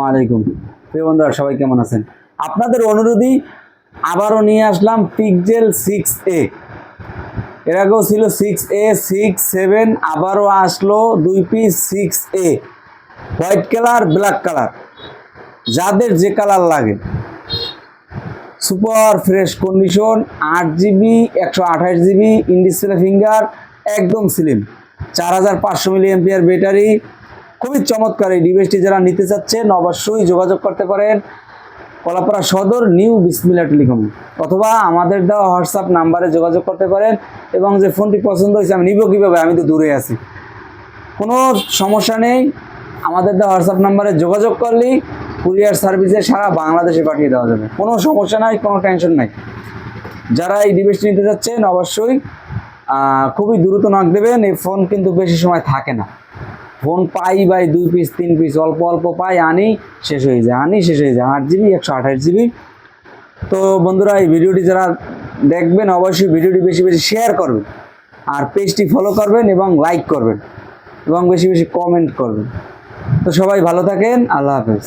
আলাইকুম প্রিয় বন্ধুরা, সবাই কেমন আছেন? আপনাদের অনুরোধই আবারও নিয়ে আসলাম পিক্সেল 6a। এর আগেও ছিল 6a, 6, 7, আবারও আসলো 2 piece 6a, white colour, black colour, যাদের যে কালার লাগে। Super fresh condition, 8GB 128GB in display finger, একদম স্লিম, 4500 mAh ব্যাটারি। খুবই চমৎকার এই ডিভাইসটি। যারা নিতে চাচ্ছেন অবশ্যই যোগাযোগ করতে পারেন কলাপাড়া সদর নিউ বিসমিল্লাহ টেলিকম, অথবা আমাদের দেওয়া হোয়াটসঅ্যাপ নাম্বারে যোগাযোগ করতে পারেন। এবং যে ফোনটি পছন্দ হয়েছে আমি নিব কীভাবে, আমি তো দূরে আছি, কোনো সমস্যা নেই। আমাদের দেওয়া হোয়াটসঅ্যাপ নাম্বারে যোগাযোগ করলেই কুরিয়ার সার্ভিসে সারা বাংলাদেশে পাঠিয়ে দেওয়া যাবে, কোনো সমস্যা নাই, কোনো টেনশন নাই। যারা এই ডিভাইসটি নিতে চাচ্ছেন অবশ্যই খুবই দ্রুত নক দেবেন। এই ফোন কিন্তু বেশি সময় থাকে না। ফোন পাই বাই 2 পিস 3 পিস, অল্প অল্প পাই, আনি শেষ হয়ে যায়, 8GB 128GB। তো বন্ধুরা, এই ভিডিওটি যারা দেখবেন অবশ্যই ভিডিওটি বেশি বেশি শেয়ার করবেন, আর পেজটি ফলো করবেন এবং লাইক করবেন এবং বেশি বেশি কমেন্ট করবেন। তো সবাই ভালো থাকেন, আল্লাহ হাফেজ।